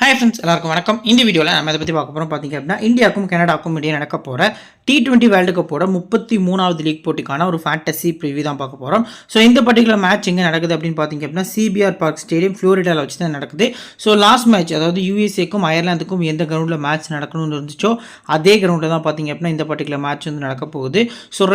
Hi friends, எல்லாருக்கும் வணக்கம். இந்த வீடியோவில் நம்ம இதை பற்றி பார்க்க போகிறோம். பார்த்திங்க அப்படின்னா இந்தியாவுக்கும் கனடாவுக்கும் இடையே நடக்க போகிற T20 வேர்ல்டு கப்போட 33வது லீக் போட்டிக்கான ஒரு ஃபேண்டசி ப்ரிவியூ தான் பார்க்க போகிறோம். ஸோ இந்த பர்டிகுலர் மேட்ச் எங்கே நடக்குது அப்படின்னு பார்த்திங்க அப்படின்னா CBR பார்க் ஸ்டேடியம் ஃப்ளோரிடாவில் வச்சு தான் நடக்குது. ஸோ லாஸ்ட் மேட்ச், அதாவது யூஎஸ்ஏக்கும் அயர்லாந்துக்கும் எந்த கிரவுண்டில் மேட்ச் நடக்கணும்னு இருந்துச்சோ அதே கிரவுண்டில் தான் பார்த்திங்க அப்படின்னா இந்த பர்டிகுலர் மேட்ச் வந்து நடக்க போகுது. ஸோ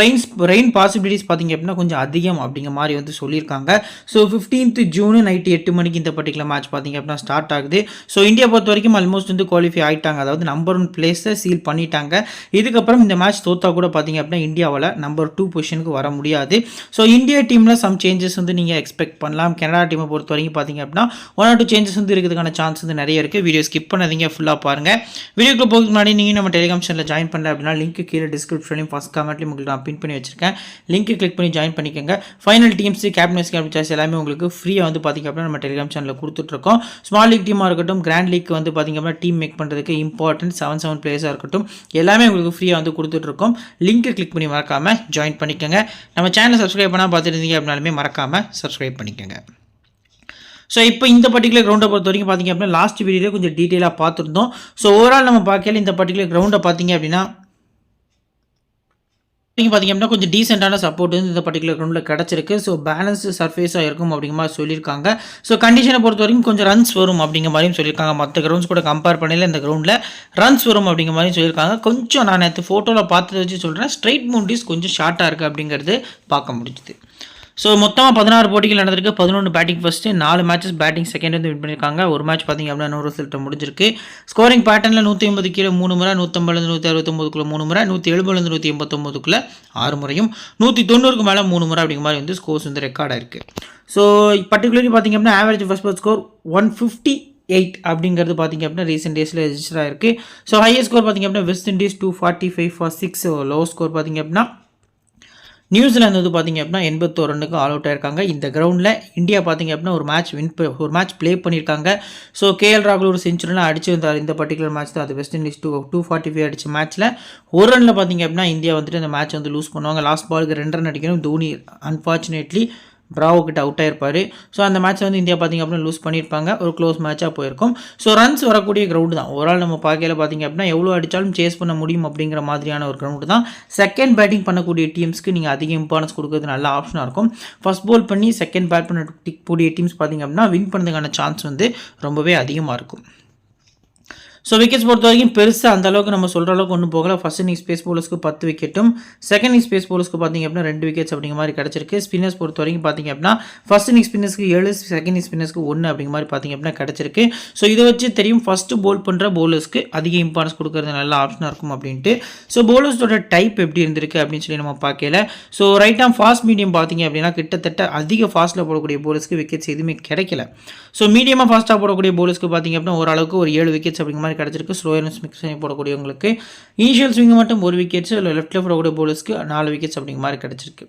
ரெயின் பாசிபிலிட்டிஸ் பார்த்திங்க அப்படின்னா கொஞ்சம் அதிகம் அப்படிங்கிற மாதிரி வந்து சொல்லியிருக்காங்க. ஸோ 15th ஜூன் நைட்டு 8 மணிக்கு இந்த பர்டிகுலர் மேட்ச் பார்த்திங்க அப்படின்னா ஸ்டார்ட் ஆகுது. ஸோ இந்தியா பொறுத்த வரைக்கும் ஆல்மோஸ்ட் வந்து குவாலிஃபை ஆகிட்டாங்க, அதாவது நம்பர் 1 பிளேஸை சீல் பண்ணிட்டாங்க. இதுக்கப்புறம் இந்த மேட்ச் தோத்தா கூட பார்த்தீங்க அப்படின்னா இந்தியாவில் நம்பர் 2 பொசிஷனுக்கு வர முடியாது. ஸோ இந்தியா டீமில் சம் சேஞ்சஸ் வந்து நீங்கள் எக்ஸ்பெக்ட் பண்ணலாம். கனடா டீமை பொறுத்த வரைக்கும் பார்த்தீங்க அப்படின்னா 1 or 2 சேஞ்சஸ் வந்து இருக்கிறதுக்கான சான்ஸ் வந்து நிறைய இருக்குது. வீடியோ ஸ்கிப் பண்ணாதீங்க, ஃபுல்லாக பாருங்கள். வீடியோக்கு போகிறதுக்கு முன்னாடி நீங்கள் நம்ம டெலிகிராம் சேனலில் ஜாயின் பண்ணல அப்படின்னா லிங்க் கீழே டிஸ்கிரிப்ஷன்லையும் ஃபஸ்ட் கமெண்ட்லையும் உங்களுக்கு நான் பின் பண்ணி வச்சிருக்கேன். லிங்க் கிளிக் பண்ணி ஜாயின் பண்ணிக்கோங்க. ஃபைனல் டீம்ஸ், கேப்டன்ஸ் சாய்ஸ் எல்லாமே உங்களுக்கு ஃப்ரீயாக வந்து பார்த்திங்க அப்படின்னா நம்ம டெலிகிராம் சேனலில் கொடுத்துட்ருக்கோம். ஸ்மால் லீக் டீமாக இருக்கட்டும், கிராண்ட் லீக் வந்து பார்த்திங்க அப்படின்னா டீம் மேக் பண்ணுறதுக்கு இம்பார்ட்டன்ட் 7 பிளேயர்ஸாக இருக்கட்டும், எல்லாமே உங்களுக்கு ஃப்ரீயாக வந்து கொடுத்துட்ருக்கோம். லிங்க் கிளிக் பண்ணி மறக்காமல் ஜாயின் பண்ணிக்கோங்க. நம்ம சேனலை சப்ஸ்கிரைப் பண்ணால் பார்த்துருந்தீங்க அப்படின்னாலுமே மறக்காமல் சப்ஸ்கிரைப் பண்ணிக்கோங்க. ஸோ இப்போ இந்த பர்டிகுலர் கிரவுண்டை பொறுத்த வரைக்கும் பார்த்திங்க அப்படின்னா லாஸ்ட் வீடியோவில் கொஞ்சம் டீட்டெயிலாக பார்த்துருந்தோம். ஸோ ஓவரால் நம்ம பார்க்கல இந்த பர்டிகுலர் கிரவுண்டை பார்த்திங்க அப்படின்னா பார்த்திங்க அப்படின்னா கொஞ்சம் டீசெண்டான சப்போர்ட் வந்து இந்த பர்டிகுலர் கிரவுண்டில் கிடச்சிருக்கு. ஸோ பேலன்ஸ் சர்ஃபேஸாக இருக்கும் அப்படிங்கிற மாதிரி சொல்லியிருக்காங்க. ஸோ கண்டிஷனை பொறுத்த வரைக்கும் கொஞ்சம் ரன்ஸ் வரும் அப்படிங்கிற மாதிரியும் சொல்லியிருக்காங்க. மற்ற கிரவுண்ட்ஸ் கூட கம்பேர் பண்ணல இந்த கிரவுண்டில் ரன்ஸ் வரும் அப்படிங்கிற மாதிரியும் சொல்லியிருக்காங்க. கொஞ்சம் நான் நேற்று ஃபோட்டோவில் பார்த்ததை வச்சு சொல்கிறேன், ஸ்ட்ரைட் பவுண்டரிஸ் கொஞ்சம் ஷார்ட்டாக இருக்குது அப்படிங்கிறது பார்க்க முடிஞ்சுது. ஸோ மொத்தமாக 16 போட்டிகள் நடந்திருக்கு. 11 batting first, 4 matches batting second வந்து வின் பண்ணியிருக்காங்க. ஒரு மேட்ச் பார்த்திங்க அப்படின்னா 100 ரிசல்ட் முடிஞ்சிருக்கு. ஸ்கோரிங் பேட்டர்னில் 180 கீழே 3 முறை, 150 169 3 முறை, 170 189 6 முறையும், 190 மேலே 3 முறை அப்படிங்கிற மாதிரி வந்து ஸ்கோர்ஸ் வந்து ரெக்கார்டாக இருக்குது. ஸோ பர்டிகுலர்லி பார்த்திங்க அப்படின்னா ஆவரேஜ் ஃபர்ஸ்ட் பால் ஸ்கோர் 158 அப்படிங்கிறது பார்த்திங்க அப்படின்னா ரீசெண்ட் டேஸில் ரெஜிஸ்டர் ஆயிருக்கு. ஸோ ஹையஸ்ட் ஸ்கோர் பார்த்திங்க அப்படின்னா west Indies 245 for 6. Low score பார்த்திங்க அப்படின்னா நியூசிலாந்து வந்து பார்த்திங்க அப்படின்னா 81 ரன்னுக்கு ஆல் அவுட் ஆயிருக்காங்க. இந்த கிரவுண்டில் இந்தியா பார்த்திங்க அப்படின்னா ஒரு மேட்ச் ப்ளே பண்ணியிருக்காங்க. ஸோ KL ராகுல் ஒரு செஞ்சுரிலாம் அடிச்சு வந்தார் இந்த பர்டிகுலர் மேட்ச் தான். அது வெஸ்ட் இண்டீஸ் 245 அடிச்ச மேட்ச்சில் ஒரு ரனில் பார்த்திங்க அப்படின்னா இந்தியா வந்துட்டு அந்த மேட்ச் வந்து லூஸ் பண்ணுவாங்க. லாஸ்ட் பாலுக்கு 2 ரன் அடிக்கணும். தோனி அன்ஃபார்ச்சுனேட்லி பிராவோ கிட்ட அவுட் ஆயிருப்பார். ஸோ அந்த மேட்ச் வந்து இந்தியா பார்த்திங்க அப்படின்னா லூஸ் பண்ணியிருப்பாங்க. ஒரு க்ளோஸ் மேட்சாக போயிருக்கும். ஸோ ரன்ஸ் வரக்கூடிய கிரவுண்டு தான். ஒரு ஆள் நம்ம பார்க்கல பார்த்திங்க அப்படின்னா எவ்வளோ அடித்தாலும் சேஸ் பண்ண முடியும் அப்படிங்கிற மாதிரியான ஒரு கிரவுண்டு தான். செகண்ட் பேட்டிங் பண்ணக்கூடிய டீம்ஸ்க்கு நீங்கள் அதிக இம்பார்ட்டன்ஸ் கொடுக்குறது நல்ல ஆப்ஷனாக இருக்கும். ஃபர்ஸ்ட் பால் பண்ணி செகண்ட் பேட் பண்ணக்கூடிய டீம்ஸ் பார்த்திங்க அப்படின்னா வின் பண்ணுறதுக்கான சான்ஸ் வந்து ரொம்பவே அதிகமாக இருக்கும். ஸோ விக்கெட்ஸ் பொறுத்த வரைக்கும் பெருசாக அந்த அளவுக்கு நம்ம சொல்கிற அளவுக்கு ஒன்றும் போகல. ஃபர்ஸ்ட் இன்னிங்ஸ் பேஸ் போலர்ஸ்க்கு 10 விக்கெட்டும், செகண்ட் இன்னிங்ஸ் பேஸ் போலர்ஸ்க்கு பார்த்திங்க அப்படின்னா 2 விக்கெட்ஸ் அப்படிங்கிற மாதிரி கிடச்சிருக்கு. ஸ்பின்னர்ஸ் பொறுத்த வரைக்கும் பார்த்திங்க அப்படின்னா ஃபர்ஸ்ட் இன்னிங்ஸ் ஸ்பின்னர்ஸ்க்கு 7, செகண்ட் இன்னிங்ஸ் ஸ்பின்னர்ஸ்க்கு 1 அப்படிங்கிற மாதிரி பார்த்திங்க அப்படின்னா கிடச்சிருக்கு. ஸோ இதை வச்சு தெரியும் ஃபஸ்ட்டு போல் பண்ணுற போலர்ஸ்க்கு அதிக இம்பார்ட்டன்ஸ் கொடுக்குறது நல்ல ஆப்ஷனாக இருக்கும் அப்படின்ட்டு. ஸோ போலர்ஸோட டைப் எப்படி இருந்திருக்கு அப்படின்னு சொல்லி நம்ம பார்க்கல. ஸோ ரைட் ஆம் ஃபாஸ்ட் மீடியம் பார்த்திங்க அப்படின்னா கிட்டத்தட்ட அதிக ஃபாஸ்ட்டில் போடக்கூடிய போலர்ஸ்க்கு விக்கெட்ஸ் எதுவுமே கிடைக்கல. ஸோ மீடியமாக ஃபாஸ்ட்டாக போடக்கூடிய போலர்ஸ்க்கு பார்த்திங்க அப்படின்னா ஓரளவுக்கு ஒரு 7 விக்கெட்ஸ் அப்படிங்கிற மாதிரி கிடச்சிருக்கு. ஸ்லோயர்னஸ் மிக்ஸ் பண்ணி போடக்கூடியவங்களுக்கு இனிஷியல் ஸ்விங் மட்டும் 1 விக்கெட்ஸ், இல்லை லெஃப்ட்டில் போடக்கூடிய போலர்ஸ்க்கு 4 விக்கெட்ஸ் அப்படிங்கிற மாதிரி கிடச்சிருக்கு.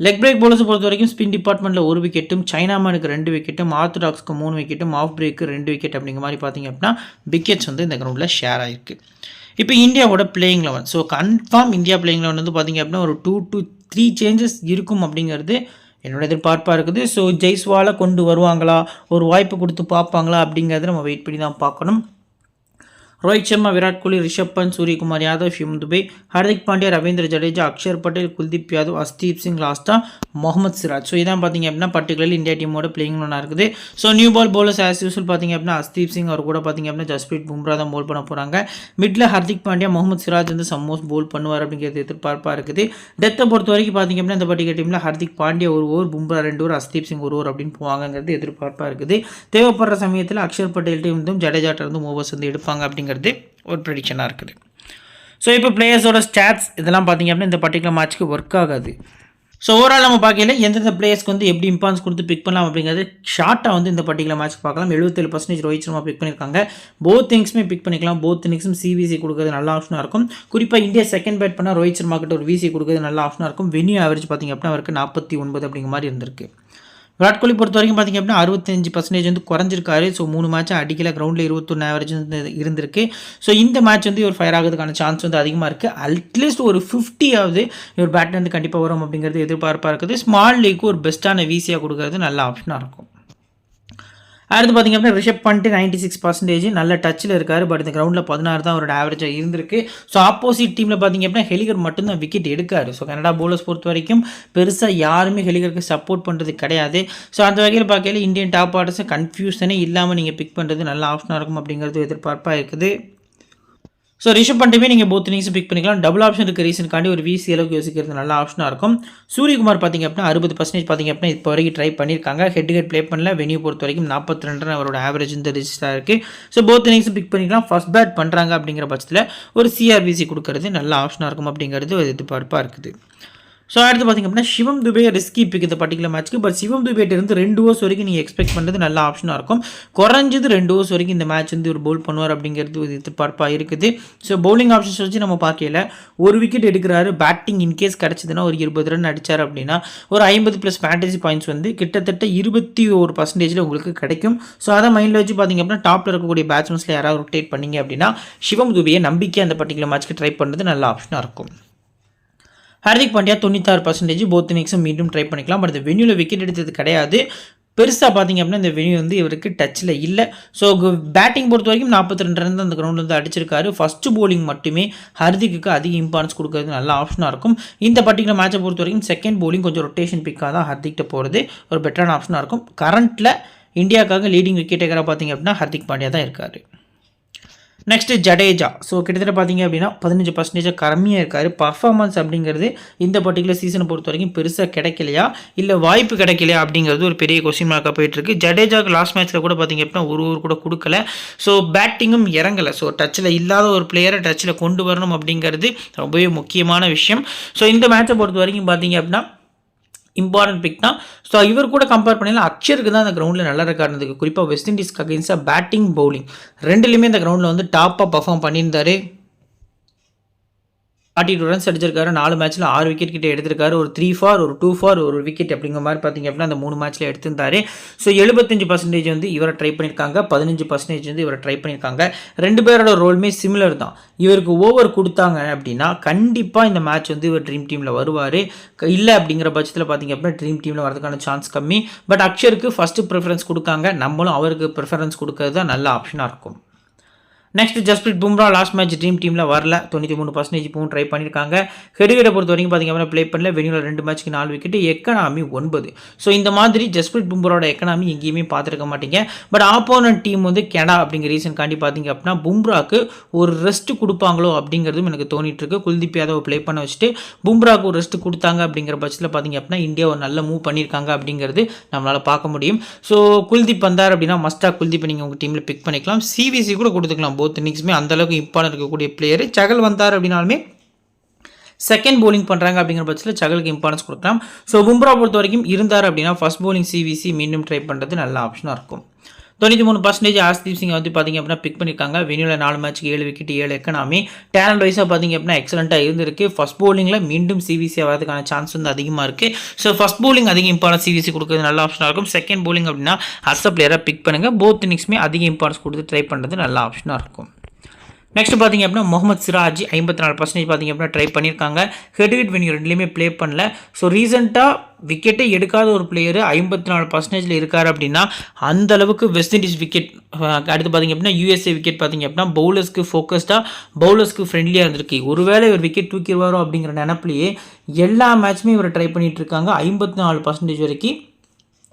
லெக் பிரேக் போலர்ஸ் பொறுத்த வரைக்கும் ஸ்பின் டிபார்ட்மெண்ட்டில் 1 விக்கெட்டும், சைனாமனுக்கு 2 விக்கெட்டும், ஆர்த்தடாக்ஸ்க்கு 3 விக்கெட்டும், ஆஃப் பிரேக்கு 2 விக்கெட் அப்படிங்கிற மாதிரி பார்த்திங்க அப்படின்னா விக்கெட்ஸ் வந்து இந்த கிரவுண்டில் ஷேர் ஆகிருக்கு. இப்போ இந்தியாவோட playing 11. So confirm India playing 11 வந்து பார்த்திங்க அப்படின்னா ஒரு 2 to 3 சேஞ்சஸ் இருக்கும் அப்படிங்கிறது என்னோட எதிர்பார்ப்பாக இருக்குது. ஸோ ஜெய்ஸ்வாலை கொண்டு வருவாங்களா, ஒரு வாய்ப்பு கொடுத்து பார்ப்பாங்களா அப்படிங்கிறத நம்ம வெயிட் பண்ணி தான் பார்க்கணும். ரோஹித் சர்மா, விராட் கோலி, ரிஷப் பந்த், சூரியகுமார் யாதவ், ஷிவம் துபே, ஹர்திக் பாண்டியா, ரவீந்திர ஜடேஜா, அக்ஷர் பட்டேல், குல்தீப் யாதவ், அஸ்தீப் சிங், லாஸ்ட்டாக முகமது சிராஜ். ஸோ இதான் பார்த்திங்க அப்படின்னா பர்டிகுலர்லி இந்தியா டீமோட பிளேயிங் ஒன்றா இருக்குது. So new ball bowlers as usual பார்த்திங்க அப்படின்னா அஸ்தீப் சிங் அவர் கூட பார்த்திங்க அப்படின்னா ஜஸ்பிரீத் பும்ரா தான் போல் பண்ண போகிறாங்க. மிடில் ஹர்திக் பாண்டியா, முகமது சிராஜ் வந்து சம்மோஸ் போல் பண்ணுவார் அப்படிங்கிறது எதிர்பார்ப்பாக இருக்குது. டெத்தை பொறுத்த வரைக்கும் பார்த்திங்க அப்படின்னா இந்த பர்டிகுலர் டீமில் Hardik Pandya 1 over, Bumrah 2 over, Arshdeep Singh 1 over அப்படின்னு போவாங்கிறது எதிர்பார்ப்பாக இருக்குது. தேவைப்படுற சமயத்தில் அக்ஷர் பட்டேல் டீம் ஜடேஜாட்ட இருந்து ஓவர்ஸ் வந்து எடுப்பாங்க அப்படிங்கிறது ஒரு ப்ரெடிக்ஷனாக இருக்குது. ஸோ இப்போ பிளேயர்ஸோட ஸ்டாட்ஸ் இதெல்லாம் பார்த்திங்க அப்படின்னா இந்த பர்டிகுலர் மேட்ச்க்கு ஒர்க் ஆகாது. ஸோ ஓவரால் நம்ம பார்க்கல எந்தெந்த பிளேயர்ஸ்க்கு வந்து எப்படி இம்பார்ட்டன்ஸ் கொடுத்து பிக் பண்ணலாம் அப்படிங்கிறது ஷார்ட்டாக வந்து இந்த பர்டிகுலர் மேட்ச்க்கு பார்க்கலாம். 77% ரோஹித் சர்மா பிக் பண்ணியிருக்காங்க. போத் திங்ஸுமே பிக் பண்ணிக்கலாம். போத் இன்னிங்ஸும் சிவிசி கொடுக்குறது நல்ல ஆப்ஷனாக இருக்கும். குறிப்பாக இந்தியா செகண்ட் பேட் பண்ணால் ரோஹித் சர்மா கிட்ட ஒரு விசி கொடுக்குறது நல்ல ஆப்ஷனாக இருக்கும். வென்யூ ஆவரேஜ் பார்த்திங்க அப்படின்னா அவருக்கு 49 அப்படிங்கிற மாதிரி இருந்திருக்கு. விராட் கோலி பொறுத்த வரைக்கும் பார்த்திங்க அப்படின்னா 65% வந்து குறைஞ்சிருக்காரு. ஸோ 3 மேட்ச் அடிக்கல, கிரவுண்டில் 21 ஆவரேஜ் வந்து இருந்திருக்கு. ஸோ இந்த மேட்ச் வந்து இவர் ஃபயர் ஆகிறதுக்கான சான்ஸ் வந்து அதிகமாக இருக்குது. அட்லீஸ்ட் ஒரு 50ஆவது இவர் பேட் வந்து கண்டிப்பாக வரும் அப்படிங்கிறது எதிர்பார்ப்பாக இருக்குது. ஸ்மால் லீக்கு ஒரு பெஸ்ட்டான விசியாக கொடுக்கறது நல்ல ஆப்ஷனாக இருக்கும். அடுத்து பார்த்தீங்க அப்படின்னா ரிஷப் பண்ட் 96% நல்ல டச்சில் இருக்கார். பட் இந்த கிரவுண்டில் 16 தான் அவரோட ஆவரேஜாக இருந்திருக்கு. ஸோ ஆப்போசிட் டீமில் பார்த்தீங்க அப்படின்னா ஹெலிகர் மட்டும்தான் விக்கெட் எடுக்காரு. ஸோ கனடா பவுலர்ஸ் பொறுத்த வரைக்கும் பெருசாக யாருமே ஹெலிகருக்கு சப்போர்ட் பண்ணுறது கிடையாது. ஸோ அந்த வகையில் பார்க்கல இந்தியன் டாப் ஆர்டர்ஸை கன்ஃபியூஷனே இல்லாமல் நீங்கள் பிக் பண்ணுறது நல்ல ஆப்ஷனாக இருக்கும் அப்படிங்கிறது எதிர்பார்ப்பாக இருக்குது. ஸோ ரிஷப் பண்ட்டுமே நீங்கள் போத் இன்னிங்ஸ் பிக் பண்ணிக்கலாம். டபுள் ஆப்ஷன் இருக்க ரீசனுக்காண்டி ஒரு விசி அளவுக்கு யோசிக்கிறது நல்ல ஆப்ஷனாக இருக்கும். சூரியகுமார் பார்த்திங்க அப்படின்னா 60% பார்த்திங்க அப்படின்னா இப்போ வரைக்கும் ட்ரை பண்ணியிருக்காங்க. ஹெட் ப்ளே பண்ணல. வெனியூ பொறுத்த வரைக்கும் 42 அவரோட ஆவரேஜ் இந்த ரிஜிஸ்டராக இருக்குது. ஸோ போத் இன்னிங்ஸ் பிக் பண்ணிக்கலாம். ஃபர்ஸ்ட் பேட் பண்ணுறாங்க அப்படிங்கிற பட்சத்தில் ஒரு சிஆர்பிசி கொடுக்கறது நல்ல ஆப்ஷனாக இருக்கும் அப்படிங்கிறது எதிர்பார்ப்பாக இருக்குது. ஸோ அடுத்து பார்த்திங்க அப்படின்னா சிவம் துபே ரிஸ்கி பிக் இந்த பர்டிகுலர் மேட்ச்க்கு. பட் சிவம் துபேட்டிருந்து 2 ஓவர்ஸ் வரைக்கும் நீங்கள் எக்ஸ்பெக்ட் பண்ணுறது நல்ல ஆப்ஷனாக இருக்கும். குறைஞ்சது 2 ஓவர்ஸ் வரைக்கும் இந்த மேட்ச் வந்து ஒரு பவுல் பண்ணுவார் அப்படிங்கிறது ஒரு எதிர்பார்ப்பாக இருக்குது. ஸோ பவுலிங் ஆப்ஷன்ஸ் வச்சு நம்ம பார்க்கல. ஒரு விக்கெட் எடுக்கிறாரு. பேட்டிங் இன்கேஸ் கிடச்சிதுன்னா ஒரு 20 ரன் அடித்தார் அப்படின்னா ஒரு 50+ ஃபேண்டசி பாயிண்ட்ஸ் வந்து கிட்டத்தட்ட 21% உங்களுக்கு கிடைக்கும். ஸோ அதை மைண்டில் வச்சு பார்த்திங்க அப்படின்னா டாப்பில் இருக்கக்கூடிய பேட்ஸ்மேன்ஸில் யாராவது ரொட்டேட் பண்ணிங்க அப்படின்னா சிவம் துபையை நம்பிக்கை அந்த பர்டிகுலர் மேட்ச்க்கு ட்ரை பண்ணுறது நல்ல ஆப்ஷனாக இருக்கும். ஹார்திக் பாண்டியா 96% போத் இன்னிங்ஸும் மீண்டும் ட்ரை பண்ணிக்கலாம். பட் இந்த வென்யூவில் விக்கெட் எடுத்தது கிடையாது. பெருசாக பார்த்திங்க அப்படின்னா இந்த வென்யூ வந்து இவருக்கு டச்சில் இல்லை. ஸோ பேட்டிங் பொறுத்த வரைக்கும் 42 ரன் அந்த கிரவுண்டில் வந்து அடிச்சிருக்காரு. ஃபஸ்ட்டு போலிங் மட்டுமே ஹர்திக்கு அதிக இம்பார்ட்டன்ஸ் கொடுக்கறது நல்ல ஆப்ஷனாக இருக்கும். இந்த பர்டிகுலர் மேட்சை பொறுத்த வரைக்கும் செகண்ட் போலிங் கொஞ்சம் ரொட்டேஷன் பிக்காக தான் ஹர்திக்கிட்ட போகிறது ஒரு பெட்டரான ஆப்ஷனாக இருக்கும். கரண்ட்டில் இந்தியாவுக்காக லீடிங் விக்கெட் டேக்கராக பார்த்திங்க அப்படின்னா ஹர்திக் பாண்டியா தான் இருக்கார். நெக்ஸ்ட்டு ஜடேஜா. ஸோ கிட்டத்தட்ட பார்த்திங்க அப்படின்னா 15% கம்மியாக இருக்கார். பர்ஃபார்மன்ஸ் அப்படிங்கிறது இந்த பர்டிகுலர் சீசனை பொறுத்த வரைக்கும் பெருசாக கிடைக்கலையா இல்லை வாய்ப்பு கிடைக்கலையா அப்படிங்கிறது ஒரு பெரிய கொஸ்டின் மார்க்காக போயிட்டுருக்கு. ஜடேஜாவுக்கு லாஸ்ட் மேட்ச்சில் கூட பார்த்திங்க அப்படின்னா ஒரு ஓவர் கூட கொடுக்கல. ஸோ பேட்டிங்கும் இறங்கலை. ஸோ டச்சில் இல்லாத ஒரு பிளேயரை டச்சில் கொண்டு வரணும் அப்படிங்கிறது ரொம்பவே முக்கியமான விஷயம். ஸோ இந்த மேட்சை பொறுத்த வரைக்கும் பார்த்திங்க அப்படின்னா இம்பார்ட்டன்ட் பிக் தான். ஸோ இவர் கூட கம்பேர் பண்ணிடலாம். அக்ஷருக்கு தான் அந்த கிரவுண்டில் நல்லா ரெக்கார்ட் இருந்தது. குறிப்பாக வெஸ்ட் இண்டீஸ்க்கு அகேன்ஸ்டாக பேட்டிங் பவுலிங் ரெண்டுலேயுமே இந்த கிரவுண்டில் வந்து டாப்பாக பர்ஃபார்ம் பண்ணியிருந்தார். 42 ரன்ஸ் அடிச்சிருக்காரு. 4 மேட்ச்சில் 6 விக்கெட் கிட்ட எடுத்திருக்காரு. ஒரு 3 ஃபார் ஒரு 2 ஃபார் ஒரு விக்கெட் அப்படிங்கிற மாதிரி பார்த்திங்க அப்படின்னா அந்த 3 மேட்ச்சில் எடுத்திருந்தாரு. ஸோ 75% வந்து இவரை ட்ரை பண்ணியிருக்காங்க. 15% வந்து இவரை ட்ரை பண்ணியிருக்காங்க. 2 பேரோட ரோலுமே சிமிலர் தான். இவருக்கு ஓவர் கொடுத்தாங்க அப்படின்னா கண்டிப்பாக இந்த மேட்ச் வந்து இவர் ட்ரீம் டீமில் வருவார். இல்லை அப்படிங்கிற பட்சத்தில் பார்த்திங்க அப்படின்னா ட்ரீம் டீமில் வரதுக்கான சான்ஸ் கம்மி. பட் அக்ஷருக்கு ஃபஸ்ட்டு ப்ரிஃபரன்ஸ் கொடுக்காங்க. நம்மளும் அவருக்கு ப்ரிஃபரன்ஸ் கொடுக்கறது தான் நல்ல ஆப்ஷனாக இருக்கும். Next Jasprit Bumrah last match dream டீமில் வரல. 93% இப்பவும் ட்ரை பண்ணியிருக்காங்க. ஹெட்விக்கெட்டை பொறுத்த வரைக்கும் பார்த்திங்க அப்படின்னா ப்ளே பண்ணல. வெனியூவில் 2 மேட்ச்க்கு 4 விக்கெட். எக்கனாமி 9. ஸோ இந்த மாதிரி ஜஸ்பிரீத் பும்ராவோட எக்கனாமி எங்கேயுமே பார்த்துருக்க மாட்டீங்க. பட் ஆப்போனன்ட் டீம் வந்து கனடா அப்படிங்கிற ரீசன் காண்டி பார்த்திங்க அப்படின்னா பும்ராக்கு ஒரு ரெஸ்ட் கொடுப்பாங்களோ அப்படிங்கிறதும் எனக்கு தோணிட்டு இருக்கு. குல்தீப் யாதவ் ப்ளே பண்ண வச்சுட்டு பும்ராக்கு ஒரு ரெஸ்ட் கொடுத்தாங்க அப்படிங்கிற பட்சத்தில் பார்த்திங்க அப்படின்னா இந்தியா ஒரு நல்ல மூவ் பண்ணியிருக்காங்க அப்படிங்கிறது நம்மளால் பார்க்க முடியும். ஸோ குல்தீப் வந்தார் அப்படின்னா மஸ்டாக குல்தீப்பை நீங்கள் உங்கள் டீமில் பிக் பண்ணிக்கலாம். சிவிசி கூட கொடுத்துக்கலாம். போத் இன்னிங்ஸுமே அந்தளவுக்கு இம்பார்ட்டன்ட் இருக்கக்கூடிய பிளேயர். சகல் வந்தார் அப்படின்னாலுமே செகண்ட் போலிங் பண்ணுறாங்க அப்படிங்கிற பட்சத்தில் சகலுக்கு இம்பார்ட்டன்ஸ் கொடுக்கலாம். ஸோ பும்ரா பொறுத்த வரைக்கும் இருந்தார் அப்படின்னா ஃபர்ஸ்ட் போலிங் சிவிசி மீண்டும் ட்ரை பண்ணுறது நல்ல ஆப்ஷனாக இருக்கும். 93% ஆர்ஷ்தீப் சிங் வந்து பார்த்திங்க அப்படின்னா பிக் பண்ணியிருக்காங்க. வெனியூவில் 4 மேட்ச்க்கு 7 விக்கெட் 7 எக்கனாமி. டேலண்ட் வைஸாக பார்த்திங்க அப்படின்னா எக்ஸலண்ட்டாக இருந்திருக்கு. ஃபஸ்ட் போலிங்கில் மீண்டும் சிவிசி ஆகிறதுக்கான சான்ஸ் வந்து அதிகமாக இருக்குது. ஸோ ஃபஸ்ட் போலிங் அதிக இம்பார்ட்டன்ஸ் சிவிசி கொடுக்குறது நல்ல ஆப்ஷனாக இருக்கும். செகண்ட் போலிங் அப்படின்னா அஸ் அ பிளேயராக பிக் பண்ணுங்கள். போத் இன்னிங்ஸுமே அதிக இம்பார்ட்டன்ஸ் கொடுத்து ட்ரை பண்ணுறது நல்ல ஆப்ஷனாக இருக்கும். நெக்ஸ்ட் பார்த்திங்க அப்படின்னா முகமது சிராஜ் 54% பார்த்திங்க அப்படின்னா ட்ரை பண்ணியிருக்காங்க. ஹெட்விக்கெட் வெனியூ ரெண்டுலேயுமே ப்ளே பண்ணல. ஸோ ரீசெண்டாக விக்கெட்டே எடுக்காத ஒரு பிளேயர் 54% இருக்கார் அப்படின்னா அந்தளவுக்கு வெஸ்ட் இண்டீஸ் விக்கெட். அடுத்து பார்த்திங்க அப்படின்னா யூஎஸ்ஏ விக்கெட் பார்த்திங்க அப்படின்னா பவுலர்ஸ்க்கு ஃபோக்கஸ்டாக பவுலர்ஸ்க்கு ஃப்ரெண்ட்லியாக இருந்திருக்கு. ஒருவேளை இவர் விக்கெட் தூக்கிடுவாரோ அப்படிங்கிற நினப்பிலேயே எல்லா மேட்சுமே இவர் ட்ரை பண்ணிகிட்டு இருக்காங்க. 54% வரைக்கும்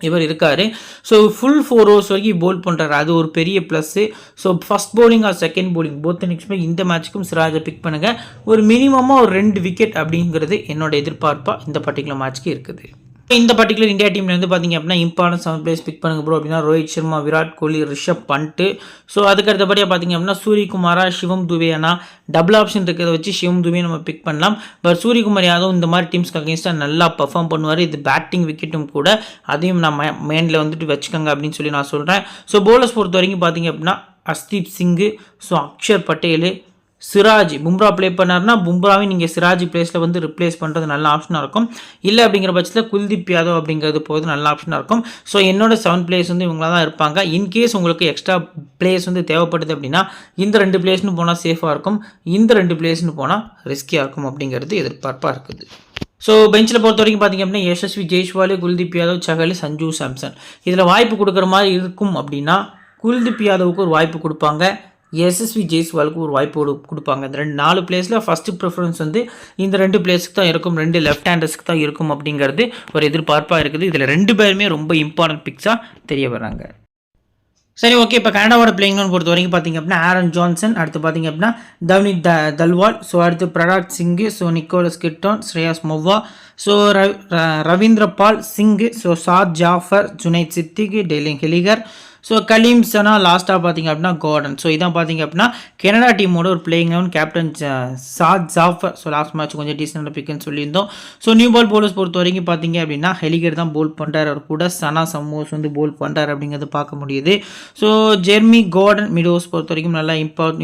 இவர் இருக்கார். ஸோ ஃபுல் 4 ஓவர்ஸ் வரைக்கும் போல் பண்ணுறாரு. அது ஒரு பெரிய plus. So first bowling or second bowling both இன்னிங்ஸுமே இந்த மேட்ச்சுக்கும் சிராஜை பிக் பண்ணுங்கள். ஒரு மினிமமாக ஒரு 2 விக்கெட் அப்படிங்கிறது என்னோட எதிர்பார்ப்பாக இந்த பர்டிகுலர் மேட்ச்க்கு இருக்குது. இந்த பர்டிகுலர் இந்தியா டீமில் வந்து பார்த்திங்க அப்படின்னா இம்பார்ட்டன்ட் 7 பிளேஸ் பிக் பண்ணுங்க ப்ரோ அப்படின்னா ரோஹித் சர்மா, விராட் கோலி, ரிஷப் பண்ட்டு. ஸோ அதுக்கடுத்தபடியாக பார்த்திங்க அப்படின்னா சூரியகுமாரா, சிவம் துபே. ஆனால் டபுள் ஆப்ஷன் இருக்கிறத வச்சு சிவம் துபே நம்ம பிக் பண்ணலாம். பட் சூரியகுமார் யாதவ் இந்த மாதிரி டீம்ஸ்க்கு அகேன்ஸ்டாக நல்லா பர்ஃபார்ம் பண்ணுவார். இது பேட்டிங் விக்கெட்டும் கூட. அதையும் நான் மைண்டில் வந்துட்டு வச்சுக்கோங்க அப்படின்னு சொல்லி நான் சொல்கிறேன். ஸோ போலர்ஸ் பொறுத்த வரைக்கும் பார்த்திங்க அப்படின்னா ஹர்ஷ்தீப் சிங்கு, ஸோ அக்ஷர் பட்டேல், சிராஜ். பும்ரா ப்ளே பண்ணார்னா பும்ராவே நீங்கள் சிராஜ் பிளேஸில் வந்து ரிப்ளேஸ் பண்ணுறது நல்ல ஆப்ஷனாக இருக்கும். இல்லை அப்படிங்கிற பட்சத்தில் குல்தீப் யாதவ் அப்படிங்கிறது போகிறது நல்ல ஆப்ஷனாக இருக்கும். ஸோ என்னோட 7 பிளேயர்ஸ் வந்து இவங்களாக தான் இருப்பாங்க. இன்கேஸ் உங்களுக்கு எக்ஸ்ட்ரா பிளேயர்ஸ் வந்து தேவைப்படுது அப்படின்னா இந்த 2 பிளேயர்ஸ்னு போனால் சேஃபாக இருக்கும். இந்த 2 பிளேயர்ஸ்னு போனால் ரிஸ்கியாக இருக்கும் அப்படிங்கிறது எதிர்பார்ப்பாக இருக்குது. ஸோ பெஞ்சில் பொறுத்த வரைக்கும் பார்த்தீங்க அப்படின்னா யசஸ்வி ஜெய்ஸ்வால், குல்தீப் யாதவ், சஹல், சஞ்சு சாம்சன். இதில் வாய்ப்பு கொடுக்குற மாதிரி இருக்கும் அப்படின்னா குல்தீப் யாதவுக்கு ஒரு வாய்ப்பு கொடுப்பாங்க, எஸ்எஸ்வி ஜெய்ஸ்வாலுக்கு ஒரு வாய்ப்பு கொடுப்பாங்க. இந்த 4 பிளேஸில் ஃபஸ்ட்டு ப்ரிஃபரன்ஸ் இந்த 2 பிளேஸுக்கு தான் இருக்கும், 2 லெஃப்ட் ஹேண்டர்ஸ்க்கு தான் இருக்கும் அப்படிங்கிறது ஒரு எதிர்பார்ப்பாக இருக்குது. இதில் 2 பேருமே ரொம்ப இம்பார்ட்டன்ட் பிக்ஸாக தெரிய வராங்க. சரி, ஓகே. இப்போ கனடாவோட பிளேயிங் பொறுத்த வரைக்கும் பார்த்தீங்க அப்படின்னா ஆரன் ஜான்சன், அடுத்து பார்த்தீங்க அப்படின்னா தவ்னி தல்வால், ஸோ அடுத்து Pargat Singh, so Nicholas Kirton, Shreyas Movva, so Ravinder Pal Singh, so Saad Zafar, Junaid Siddiqui, Dillon Heyliger, so Kaleem Sana, லாஸ்ட்டாக பார்த்தீங்க அப்படின்னா கார்டன். ஸோ இதான் பார்த்தீங்க அப்படின்னா கனடா டீமோட ஒரு பிளேயிங் கேப்டன் சாத் ஜாஃபர். ஸோ லாஸ்ட் மேட்ச் கொஞ்சம் டீசெண்டாக பிக்குன்னு சொல்லியிருந்தோம். ஸோ நியூ பால் போலர்ஸ் பொறுத்த வரைக்கும் பார்த்தீங்க அப்படின்னா ஹெலிகர் தான் போல் பண்ணுறாரு, அவர் கூட சனா சமோஸ் போல் பண்ணுறாரு அப்படிங்கிறது பார்க்க முடியுது. ஸோ ஜெர்மி கார்டன் மிடோஸ் பொறுத்த வரைக்கும் நல்லா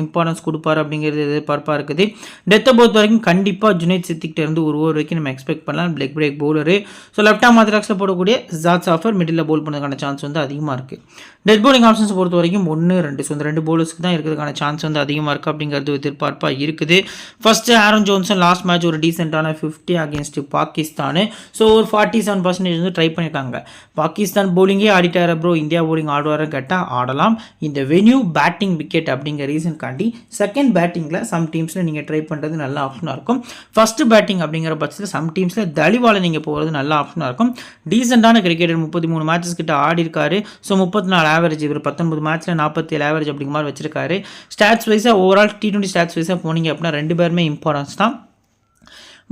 இம்பார்ட்டன்ஸ் கொடுப்பார் அப்படிங்கிறது எதிர்பார்ப்பாக இருக்குது. டெத்தை பொறுத்த வரைக்கும் கண்டிப்பாக ஜுனைத் சித்திக்கிட்ட இருந்து ஒரு ஓவர் வரைக்கும் நம்ம எக்ஸ்பெக்ட் பண்ணலாம். Leg break bowler. So left arm ஆர்த்தடாக்ஸில் போடக்கூடிய சாத் ஜாஃபர் மிடில் போல் பண்ணுறதுக்கான சான்ஸ் அதிகமாக இருக்குது. டெத் பவுலிங் ஆப்ஷன்ஸ் பொறுத்த வரைக்கும் 1-2, ஸோ இந்த 2 பவுலர்ஸ்க்கு தான் இருக்கிறதுக்கான சான்ஸ் அதிகமாக இருக்குது அப்படிங்கிறது எதிர்பார்ப்பாக இருக்குது. First Aaron Johnson last match ஒரு டீசெண்டான 50 அகேன்ஸ்ட் பாகிஸ்தான். ஸோ ஒரு 47% ட்ரை பண்ணியிருக்காங்க. பாகிஸ்தான் பவுலிங்கே ஆடிட்டார ப்ரோ, இந்தியா பவுலிங் ஆடுவார கேட்டால் ஆடலாம். இந்த வென்யூ பேட்டிங் விக்கெட் அப்படிங்கிற ரீசன்காண்டி செகண்ட் பேட்டிங்கில் சம் டீம்ஸில் நீங்கள் ட்ரை பண்ணுறது நல்ல ஆப்ஷனாக இருக்கும். ஃபஸ்ட்டு பேட்டிங் அப்படிங்கிற பட்சத்தில் சம் டீம்ஸில் தலிவால் நீங்கள் போகிறது நல்ல ஆப்ஷனாக இருக்கும். டீசெண்டான கிரிக்கெட்டர் 33 மேட்சஸ் கிட்ட ஆடி இருக்காரு. ஸோ 34 ஆவரேஜ், இவர் 19 மேட்ச்சில் 47 ஆவரேஜ் அப்படிங்கிற மாதிரி வச்சிருக்காரு. ஸ்டாட்ஸ் வைஸாக ஓவரால் T20 ஸ்டாட்ஸ் வைஸாக போனீங்க அப்படின்னா 2 பேருமே இம்பார்ட்டன்ஸ் தான்.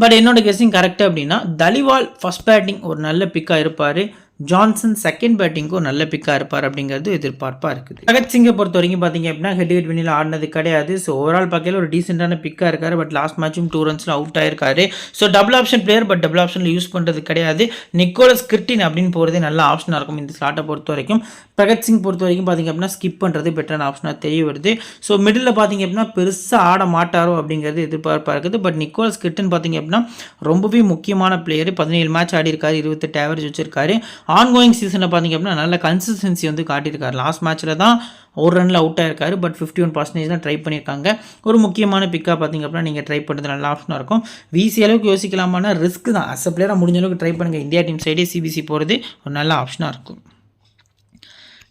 பட் என்னோட கெஸ்ஸிங் கரெக்டு அப்படின்னா தலிவால் ஃபஸ்ட் பேட்டிங் ஒரு நல்ல பிக்காக இருப்பார், ஜான்சன் செகண்ட் பேட்டிங்க்கும் நல்ல பிக்காக இருப்பார் அப்படிங்கிறது எதிர்பார்ப்பாக இருக்குது. பகத் சிங்கை பொறுத்த வரைக்கும் பார்த்தீங்க அப்படின்னா ஹெட் வினில் ஆடினது கிடையாது. ஸோ ஓவரால் பார்க்கல ஒரு டீசெண்டான பிக்காக இருக்கார். பட் லாஸ்ட் மேட்சும் 2 ரன்ஸில் அவுட் ஆயிருக்காரு. So double option player, but double ஆப்ஷனில் யூஸ் பண்ணுறது கிடையாது. நிக்கோலஸ் கிர்டின் அப்படின்னு போகிறதே நல்ல ஆப்ஷனாக இருக்கும் இந்த ஸ்லாட்டை பொறுத்த வரைக்கும். பகத் சிங் பொறுத்த வரைக்கும் பார்த்தீங்க அப்படின்னா ஸ்கிப் பண்ணுறது பெட்டரான ஆப்ஷனாக தெரிய வருது. ஸோ மிடில் பார்த்தீங்க அப்படின்னா பெருசாக ஆட மாட்டாரோ அப்படிங்கிறது எதிர்பார்ப்பாக இருக்குது. பட் நிக்கோலஸ் கிர்டின் பார்த்தீங்க அப்படின்னா ரொம்பவே முக்கியமான பிளேயர். 17 மேட்ச் ஆடி இருக்காரு, 28 ஆவரேஜ் வச்சிருக்காரு. ஆன்கோயிங் சீசனில் பார்த்தீங்க அப்படின்னா நல்ல கன்சிஸ்டன்சி காட்டியிருக்காரு. லாஸ்ட் மேட்ச்சில் தான் ஒரு ரனில் அவுட் ஆயிருக்காரு. பட் 51% தான் ட்ரை பண்ணியிருக்காங்க. ஒரு முக்கியமான பிக்காக பார்த்தீங்க அப்படின்னா நீங்கள் ட்ரை பண்ணுறது நல்ல ஆப்ஷனாக இருக்கும். விசி அளவுக்கு யோசிக்கலாமான்னா ரிஸ்க் தான். அஸ் அ பிளேயராக முடிஞ்ச அளவுக்கு ட்ரை பண்ணுங்கள். இந்தியா டீம் சைடே சிபிசி போகிறது ஒரு நல்ல ஆப்ஷனாக இருக்கும்.